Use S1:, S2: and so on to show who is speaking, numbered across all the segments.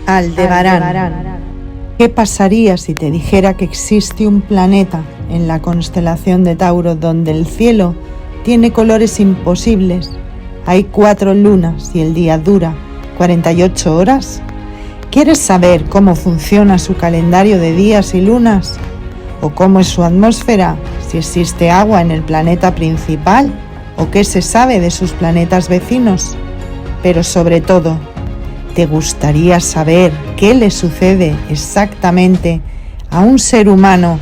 S1: Aldebarán. ¿Qué pasaría si te dijera que existe un planeta en la constelación de Tauro donde el cielo tiene colores imposibles? Hay 4 lunas y el día dura 48 horas. ¿Quieres saber cómo funciona su calendario de días y lunas? ¿O cómo es su atmósfera? ¿Si existe agua en el planeta principal? ¿O qué se sabe de sus planetas vecinos? Pero sobre todo, ¿te gustaría saber qué le sucede exactamente a un ser humano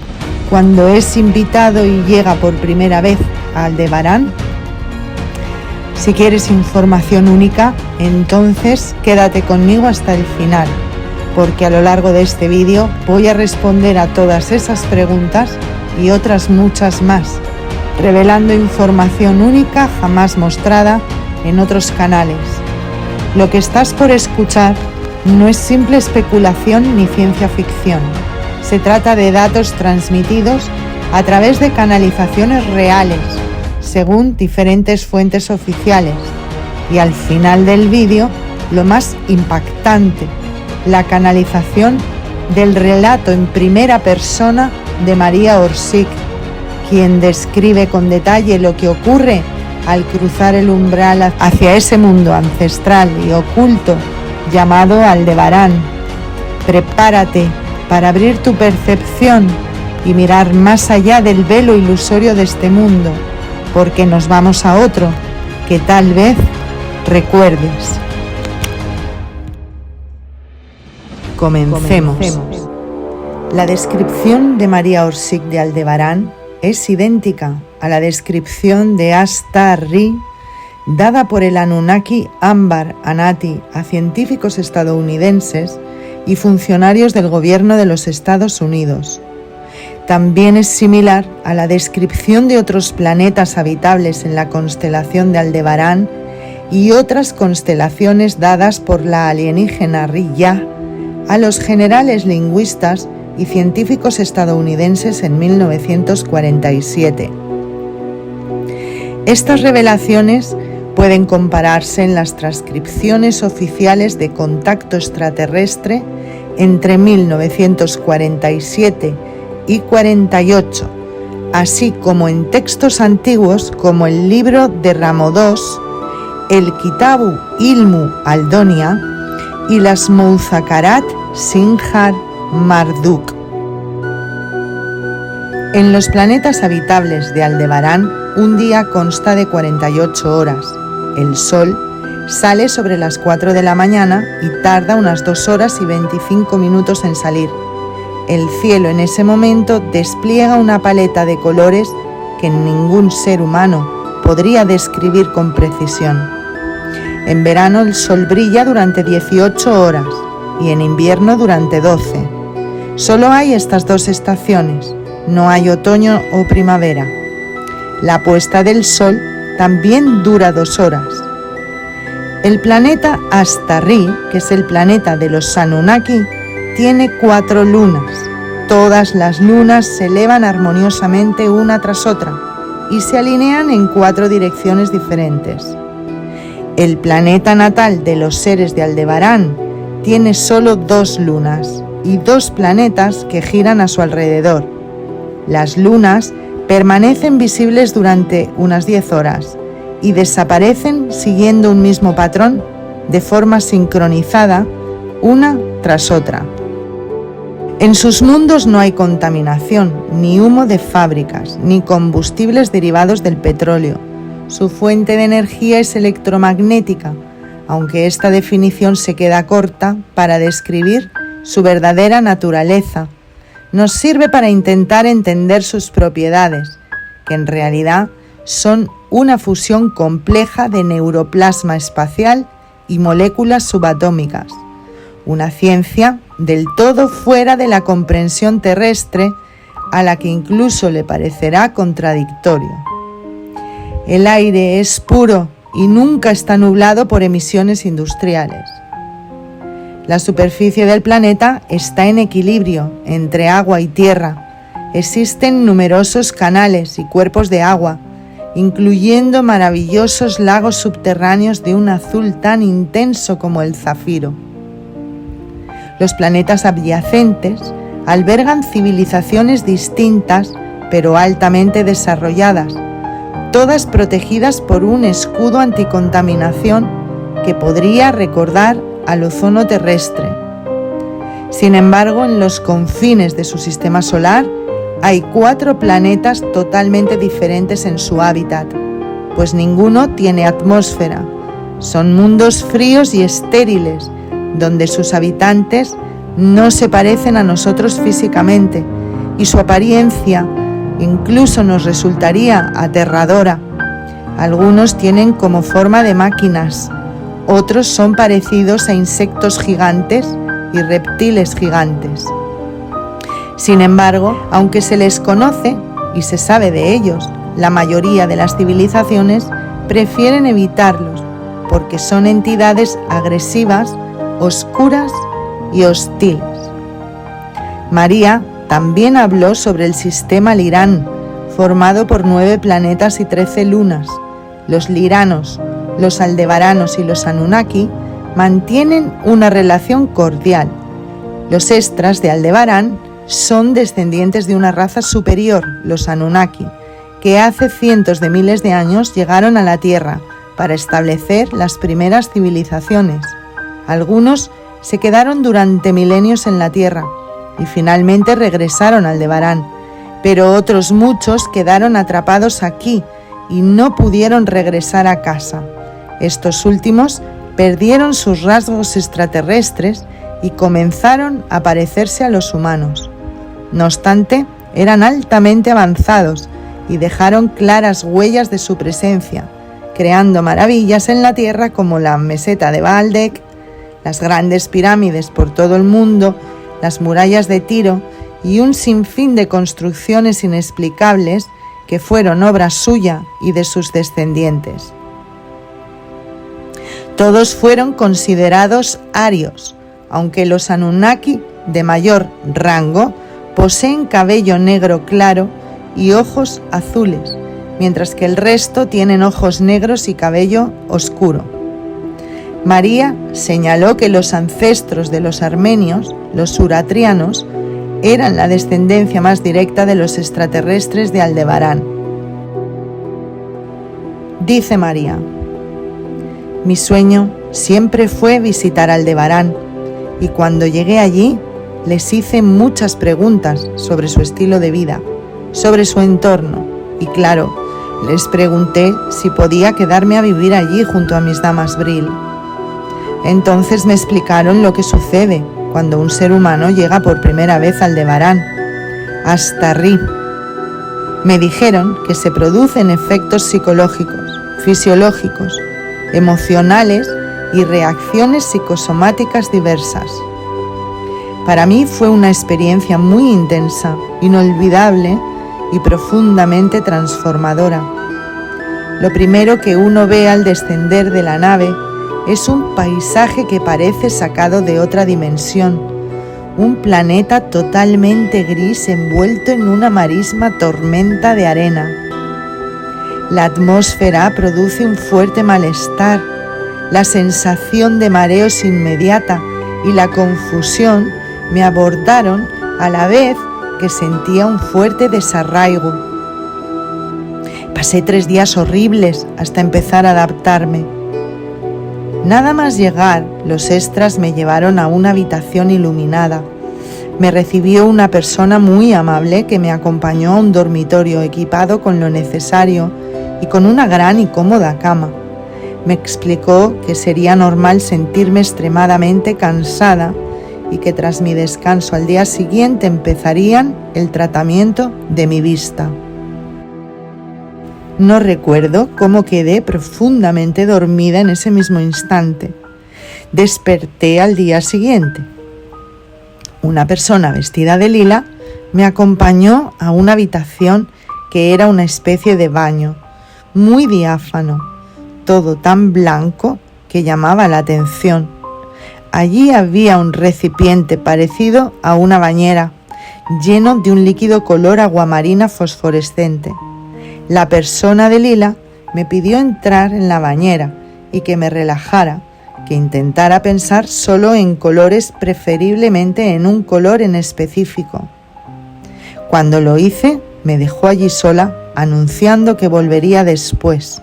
S1: cuando es invitado y llega por primera vez a Aldebarán? Si quieres información única, entonces quédate conmigo hasta el final, porque a lo largo de este vídeo voy a responder a todas esas preguntas y otras muchas más, revelando información única jamás mostrada en otros canales. Lo que estás por escuchar no es simple especulación ni ciencia ficción. Se trata de datos transmitidos a través de canalizaciones reales, según diferentes fuentes oficiales. Y al final del vídeo, lo más impactante, la canalización del relato en primera persona de María Orsic, quien describe con detalle lo que ocurre al cruzar el umbral hacia ese mundo ancestral y oculto llamado Aldebarán. Prepárate para abrir tu percepción y mirar más allá del velo ilusorio de este mundo, porque nos vamos a otro que tal vez recuerdes. Comencemos. La descripción de María Orsic de Aldebarán es idéntica a la descripción de Ashtar-ri dada por el Anunnaki Ambar Anati a científicos estadounidenses y funcionarios del gobierno de los Estados Unidos. También es similar a la descripción de otros planetas habitables en la constelación de Aldebarán y otras constelaciones dadas por la alienígena Ri-Ya a los generales lingüistas y científicos estadounidenses en 1947. Estas revelaciones pueden compararse en las transcripciones oficiales de contacto extraterrestre entre 1947 y 48, así como en textos antiguos como el libro de Ramo II, el Kitabu Ilmu Aldonia y las Muzacarat Sinjar Marduk. En los planetas habitables de Aldebarán, un día consta de 48 horas. El Sol sale sobre las 4 de la mañana y tarda unas 2 horas y 25 minutos en salir. El cielo en ese momento despliega una paleta de colores que ningún ser humano podría describir con precisión. En verano el Sol brilla durante 18 horas y en invierno durante 12. Solo hay estas 2 estaciones, no hay otoño o primavera. La puesta del Sol también dura 2 horas. El planeta Ashtar-ri, que es el planeta de los Anunnaki, tiene 4 lunas. Todas las lunas se elevan armoniosamente una tras otra y se alinean en 4 direcciones diferentes. El planeta natal de los seres de Aldebarán tiene solo 2 lunas y 2 planetas que giran a su alrededor. Las lunas permanecen visibles durante unas 10 horas y desaparecen siguiendo un mismo patrón de forma sincronizada, una tras otra. En sus mundos no hay contaminación, ni humo de fábricas, ni combustibles derivados del petróleo. Su fuente de energía es electromagnética, aunque esta definición se queda corta para describir su verdadera naturaleza. Nos sirve para intentar entender sus propiedades, que en realidad son una fusión compleja de neuroplasma espacial y moléculas subatómicas, una ciencia del todo fuera de la comprensión terrestre, a la que incluso le parecerá contradictorio. El aire es puro y nunca está nublado por emisiones industriales. La superficie del planeta está en equilibrio entre agua y tierra. Existen numerosos canales y cuerpos de agua, incluyendo maravillosos lagos subterráneos de un azul tan intenso como el zafiro. Los planetas adyacentes albergan civilizaciones distintas pero altamente desarrolladas, todas protegidas por un escudo anticontaminación que podría recordar al ozono terrestre. Sin embargo, en los confines de su sistema solar hay 4 planetas totalmente diferentes en su hábitat, pues ninguno tiene atmósfera. Son mundos fríos y estériles, donde sus habitantes no se parecen a nosotros físicamente, y su apariencia incluso nos resultaría aterradora. Algunos tienen como forma de máquinas, otros son parecidos a insectos gigantes y reptiles gigantes. Sin embargo, aunque se les conoce y se sabe de ellos, la mayoría de las civilizaciones prefieren evitarlos porque son entidades agresivas, oscuras y hostiles. María también habló sobre el sistema Lirán, formado por 9 planetas y 13 lunas. Los liranos, los aldebaranos y los Anunnaki mantienen una relación cordial. Los extras de Aldebarán son descendientes de una raza superior, los Anunnaki, que hace cientos de miles de años llegaron a la Tierra para establecer las primeras civilizaciones. Algunos se quedaron durante milenios en la Tierra y finalmente regresaron a Aldebarán, pero otros muchos quedaron atrapados aquí y no pudieron regresar a casa. Estos últimos perdieron sus rasgos extraterrestres y comenzaron a parecerse a los humanos. No obstante, eran altamente avanzados y dejaron claras huellas de su presencia, creando maravillas en la Tierra como la meseta de Baalbek, las grandes pirámides por todo el mundo, las murallas de Tiro y un sinfín de construcciones inexplicables que fueron obra suya y de sus descendientes. Todos fueron considerados arios, aunque los Anunnaki de mayor rango poseen cabello negro claro y ojos azules, mientras que el resto tienen ojos negros y cabello oscuro. María señaló que los ancestros de los armenios, los uratrianos, eran la descendencia más directa de los extraterrestres de Aldebarán. Dice María: mi sueño siempre fue visitar Aldebarán, y cuando llegué allí les hice muchas preguntas sobre su estilo de vida, sobre su entorno, y claro, les pregunté si podía quedarme a vivir allí junto a mis damas Bril. Entonces me explicaron lo que sucede cuando un ser humano llega por primera vez a Aldebarán, hasta Ri. Me dijeron que se producen efectos psicológicos, fisiológicos, emocionales y reacciones psicosomáticas diversas. Para mí fue una experiencia muy intensa, inolvidable y profundamente transformadora. Lo primero que uno ve al descender de la nave es un paisaje que parece sacado de otra dimensión, un planeta totalmente gris envuelto en una marisma tormenta de arena. La atmósfera produce un fuerte malestar, la sensación de mareo es inmediata y la confusión me abordaron a la vez que sentía un fuerte desarraigo. Pasé 3 días horribles hasta empezar a adaptarme. Nada más llegar, los extras me llevaron a una habitación iluminada. Me recibió una persona muy amable que me acompañó a un dormitorio equipado con lo necesario y con una gran y cómoda cama. Me explicó que sería normal sentirme extremadamente cansada y que tras mi descanso al día siguiente empezarían el tratamiento de mi vista. No recuerdo cómo quedé profundamente dormida en ese mismo instante. Desperté al día siguiente. Una persona vestida de lila me acompañó a una habitación que era una especie de baño, muy diáfano, todo tan blanco que llamaba la atención. Allí había un recipiente parecido a una bañera, lleno de un líquido color aguamarina fosforescente. La persona de lila me pidió entrar en la bañera y que me relajara, que intentara pensar solo en colores, preferiblemente en un color en específico. Cuando lo hice, me dejó allí sola, anunciando que volvería después.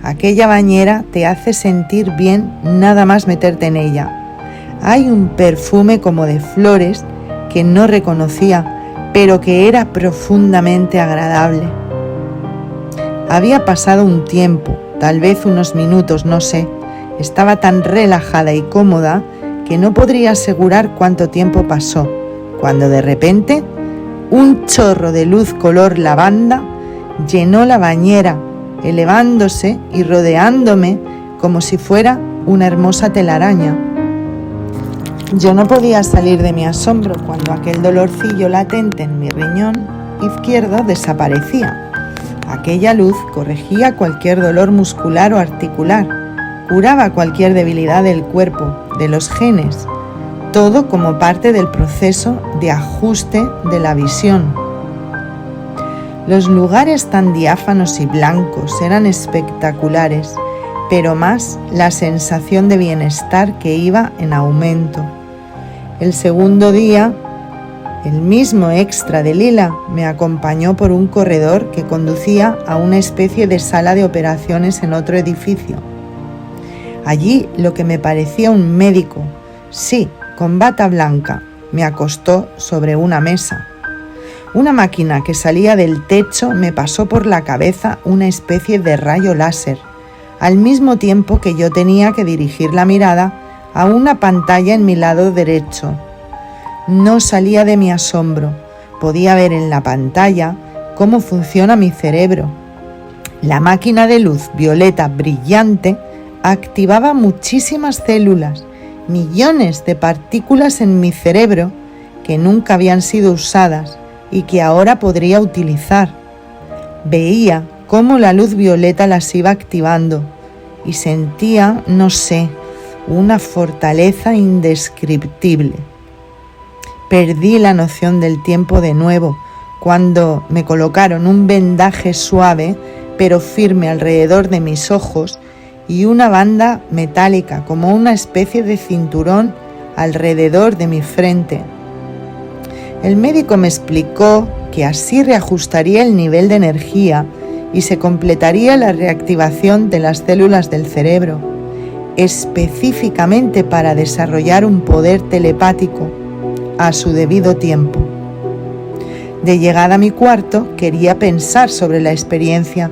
S1: Aquella bañera te hace sentir bien nada más meterte en ella. Hay un perfume como de flores que no reconocía, pero que era profundamente agradable. Había pasado un tiempo, tal vez unos minutos, no sé. Estaba tan relajada y cómoda que no podría asegurar cuánto tiempo pasó, cuando de repente un chorro de luz color lavanda llenó la bañera, elevándose y rodeándome como si fuera una hermosa telaraña. Yo no podía salir de mi asombro cuando aquel dolorcillo latente en mi riñón izquierdo desaparecía. Aquella luz corregía cualquier dolor muscular o articular, curaba cualquier debilidad del cuerpo, de los genes, todo como parte del proceso de ajuste de la visión. Los lugares tan diáfanos y blancos eran espectaculares, pero más la sensación de bienestar que iba en aumento. El segundo día, el mismo extra de Lila me acompañó por un corredor que conducía a una especie de sala de operaciones en otro edificio. Allí lo que me parecía un médico, sí, con bata blanca, me acostó sobre una mesa. Una máquina que salía del techo me pasó por la cabeza una especie de rayo láser, al mismo tiempo que yo tenía que dirigir la mirada a una pantalla en mi lado derecho. No salía de mi asombro. Podía ver en la pantalla cómo funciona mi cerebro. La máquina de luz violeta brillante activaba muchísimas células, millones de partículas en mi cerebro que nunca habían sido usadas y que ahora podría utilizar. Veía cómo la luz violeta las iba activando y sentía, no sé, una fortaleza indescriptible. Perdí la noción del tiempo de nuevo cuando me colocaron un vendaje suave pero firme alrededor de mis ojos y una banda metálica como una especie de cinturón alrededor de mi frente. El médico me explicó que así reajustaría el nivel de energía y se completaría la reactivación de las células del cerebro, específicamente para desarrollar un poder telepático a su debido tiempo. De llegada a mi cuarto quería pensar sobre la experiencia,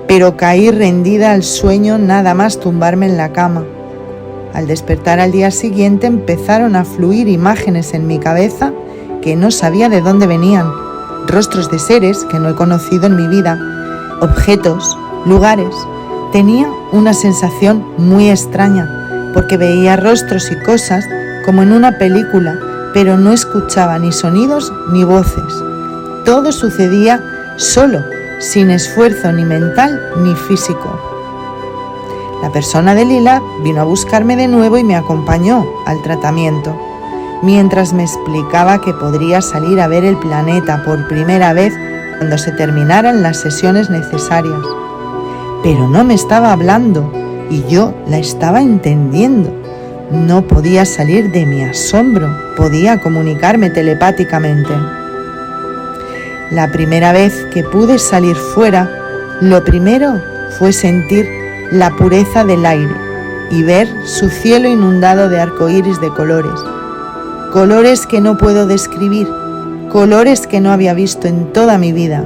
S1: pero caí rendida al sueño nada más tumbarme en la cama. Al despertar al día siguiente empezaron a fluir imágenes en mi cabeza que no sabía de dónde venían, rostros de seres que no he conocido en mi vida, objetos, lugares. Tenía una sensación muy extraña, porque veía rostros y cosas como en una película, pero no escuchaba ni sonidos ni voces. Todo sucedía solo, sin esfuerzo ni mental ni físico. La persona de Lila vino a buscarme de nuevo y me acompañó al tratamiento, mientras me explicaba que podría salir a ver el planeta por primera vez cuando se terminaran las sesiones necesarias. Pero no me estaba hablando y yo la estaba entendiendo. No podía salir de mi asombro, podía comunicarme telepáticamente. La primera vez que pude salir fuera, lo primero fue sentir la pureza del aire y ver su cielo inundado de arcoíris de colores. Colores que no puedo describir, colores que no había visto en toda mi vida,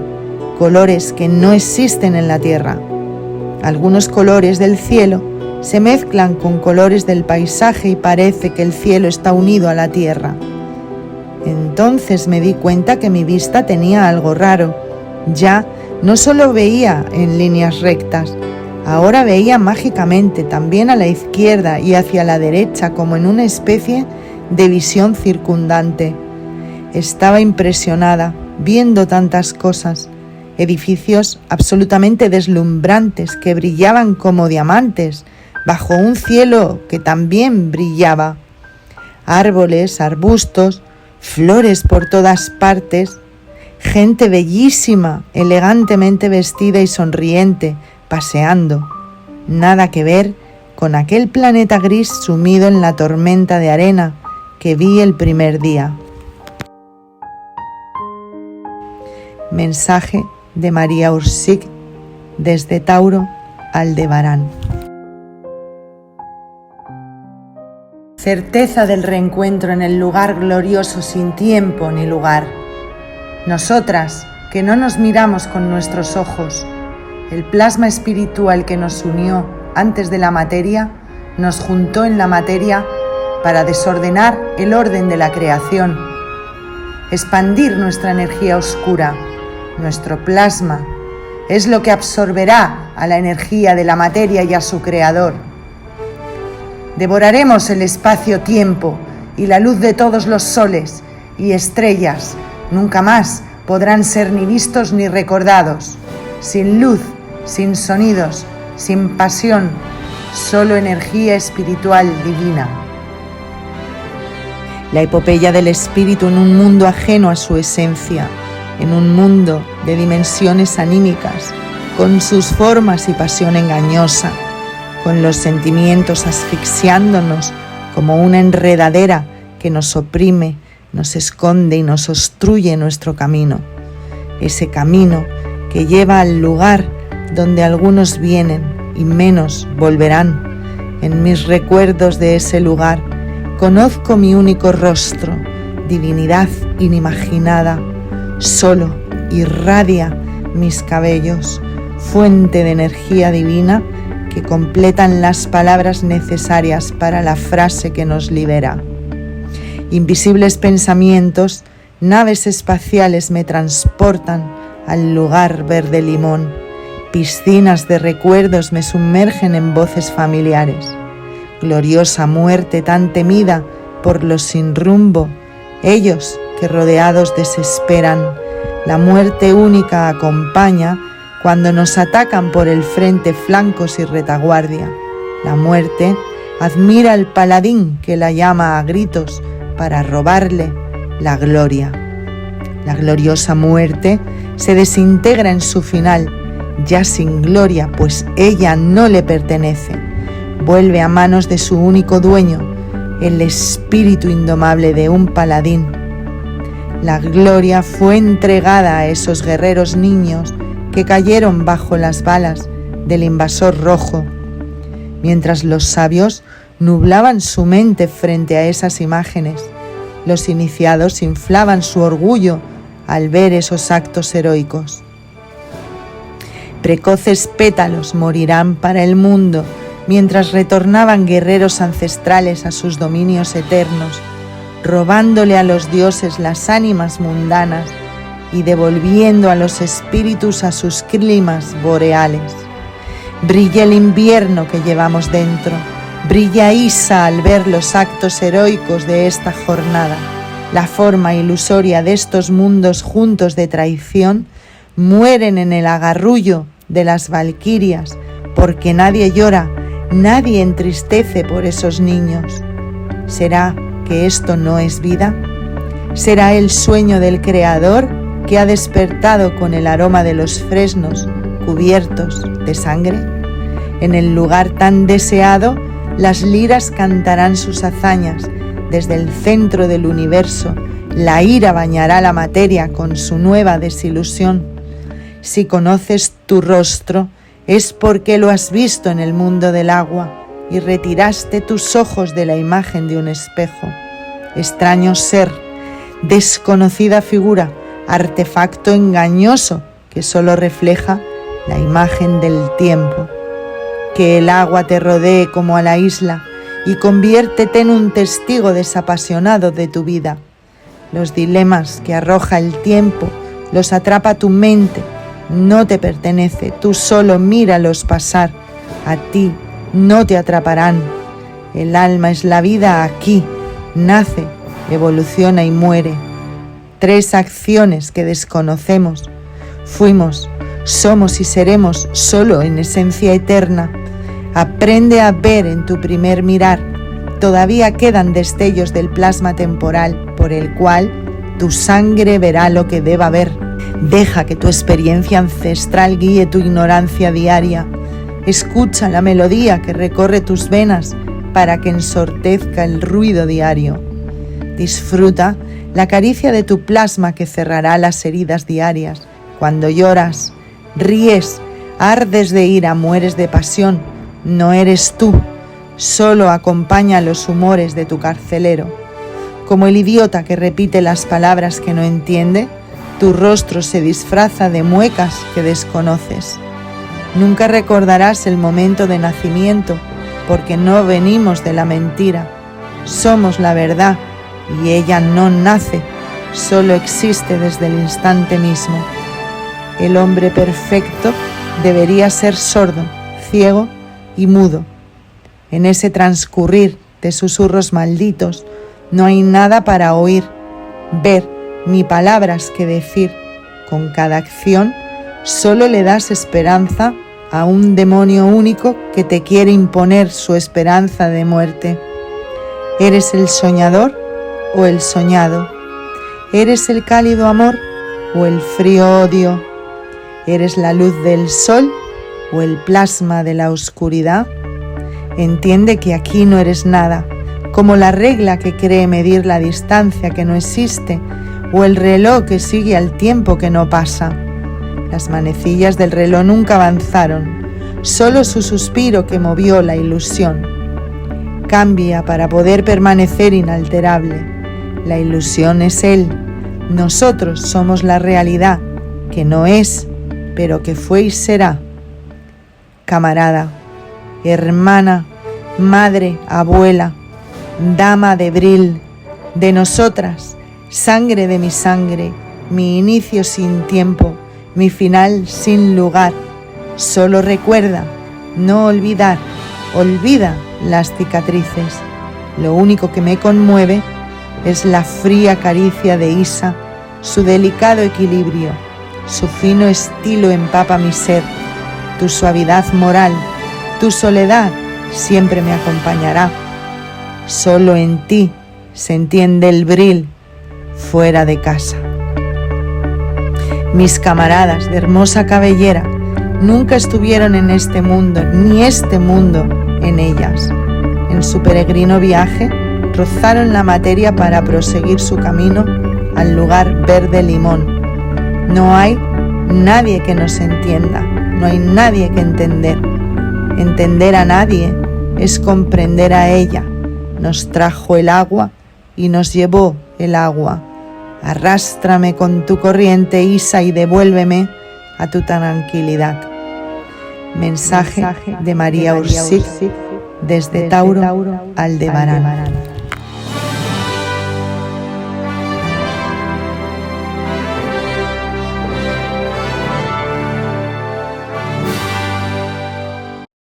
S1: colores que no existen en la tierra. Algunos colores del cielo se mezclan con colores del paisaje y parece que el cielo está unido a la tierra. Entonces me di cuenta que mi vista tenía algo raro. Ya no solo veía en líneas rectas, ahora veía mágicamente también a la izquierda y hacia la derecha como en una especie de visión circundante. Estaba impresionada viendo tantas cosas, edificios absolutamente deslumbrantes que brillaban como diamantes bajo un cielo que también brillaba. Árboles, arbustos, flores por todas partes, gente bellísima, elegantemente vestida y sonriente, paseando. Nada que ver con aquel planeta gris sumido en la tormenta de arena que vi el primer día. Mensaje de María Ursig desde Tauro, Aldebarán. Certeza del reencuentro en el lugar glorioso sin tiempo ni lugar. Nosotras, que no nos miramos con nuestros ojos, el plasma espiritual que nos unió antes de la materia, nos juntó en la materia para desordenar el orden de la creación, expandir nuestra energía oscura. Nuestro plasma es lo que absorberá a la energía de la materia y a su creador. Devoraremos el espacio-tiempo y la luz de todos los soles y estrellas. Nunca más podrán ser ni vistos ni recordados. Sin luz, sin sonidos, sin pasión, solo energía espiritual divina. La epopeya del espíritu en un mundo ajeno a su esencia, en un mundo de dimensiones anímicas, con sus formas y pasión engañosa, con los sentimientos asfixiándonos como una enredadera que nos oprime, nos esconde y nos obstruye nuestro camino. Ese camino que lleva al lugar donde algunos vienen y menos volverán. En mis recuerdos de ese lugar conozco mi único rostro, divinidad inimaginada, solo irradia mis cabellos, fuente de energía divina que completan las palabras necesarias para la frase que nos libera. Invisibles pensamientos, naves espaciales me transportan al lugar verde limón. Piscinas de recuerdos me sumergen en voces familiares. Gloriosa muerte tan temida por los sin rumbo, ellos que rodeados desesperan. La muerte única acompaña cuando nos atacan por el frente flancos y retaguardia. La muerte admira al paladín que la llama a gritos para robarle la gloria. La gloriosa muerte se desintegra en su final, ya sin gloria, pues ella no le pertenece. Vuelve a manos de su único dueño, el espíritu indomable de un paladín. La gloria fue entregada a esos guerreros niños que cayeron bajo las balas del invasor rojo, mientras los sabios nublaban su mente frente a esas imágenes. Los iniciados inflaban su orgullo al ver esos actos heroicos. Precoces pétalos morirán para el mundo mientras retornaban guerreros ancestrales a sus dominios eternos, robándole a los dioses las ánimas mundanas y devolviendo a los espíritus a sus climas boreales. Brilla el invierno que llevamos dentro, brilla Isa al ver los actos heroicos de esta jornada. La forma ilusoria de estos mundos juntos de traición mueren en el agarrullo de las valquirias, porque nadie llora, nadie entristece por esos niños. ¿Será que esto no es vida? ¿Será el sueño del Creador que ha despertado con el aroma de los fresnos cubiertos de sangre? En el lugar tan deseado, las liras cantarán sus hazañas. Desde el centro del universo, la ira bañará la materia con su nueva desilusión. Si conoces tu rostro, es porque lo has visto en el mundo del agua y retiraste tus ojos de la imagen de un espejo. Extraño ser, desconocida figura, artefacto engañoso que solo refleja la imagen del tiempo. Que el agua te rodee como a la isla y conviértete en un testigo desapasionado de tu vida. Los dilemas que arroja el tiempo los atrapa tu mente, no te pertenece, tú solo míralos pasar, a ti no te atraparán. El alma es la vida aquí, nace, evoluciona y muere. 3 acciones que desconocemos. Fuimos, somos y seremos solo en esencia eterna. Aprende a ver en tu primer mirar. Todavía quedan destellos del plasma temporal por el cual tu sangre verá lo que deba ver. Deja que tu experiencia ancestral guíe tu ignorancia diaria. Escucha la melodía que recorre tus venas para que ensortezca el ruido diario. Disfruta la caricia de tu plasma que cerrará las heridas diarias. Cuando lloras, ríes, ardes de ira, mueres de pasión, no eres tú, solo acompaña los humores de tu carcelero. Como el idiota que repite las palabras que no entiende, tu rostro se disfraza de muecas que desconoces. Nunca recordarás el momento de nacimiento, porque no venimos de la mentira. Somos la verdad, y ella no nace, solo existe desde el instante mismo. El hombre perfecto debería ser sordo, ciego y mudo. En ese transcurrir de susurros malditos no hay nada para oír, ver, ni palabras que decir. Con cada acción solo le das esperanza a un demonio único que te quiere imponer su esperanza de muerte. ¿Eres el soñador o el soñado? ¿Eres el cálido amor o el frío odio? ¿Eres la luz del sol o el plasma de la oscuridad? Entiende que aquí no eres nada, como la regla que cree medir la distancia que no existe o el reloj que sigue al tiempo que no pasa. Las manecillas del reloj nunca avanzaron, solo su suspiro que movió la ilusión. Cambia para poder permanecer inalterable. La ilusión es él, nosotros somos la realidad, que no es, pero que fue y será. Camarada, hermana, madre, abuela, dama de Bril, de nosotras, sangre de mi sangre, mi inicio sin tiempo, mi final sin lugar. Solo recuerda, no olvidar, olvida las cicatrices. Lo único que me conmueve es la fría caricia de Isa, su delicado equilibrio, su fino estilo empapa mi ser, tu suavidad moral, tu soledad siempre me acompañará. Solo en ti se entiende el Bril fuera de casa. Mis camaradas de hermosa cabellera nunca estuvieron en este mundo, ni este mundo en ellas. En su peregrino viaje rozaron la materia para proseguir su camino al lugar verde limón. No hay nadie que nos entienda, no hay nadie que entender. Entender a nadie es comprender a ella. Nos trajo el agua y nos llevó el agua. Arrástrame con tu corriente, Isa, y devuélveme a tu tranquilidad. Mensaje de María Ursic desde Tauro, Aldebarán.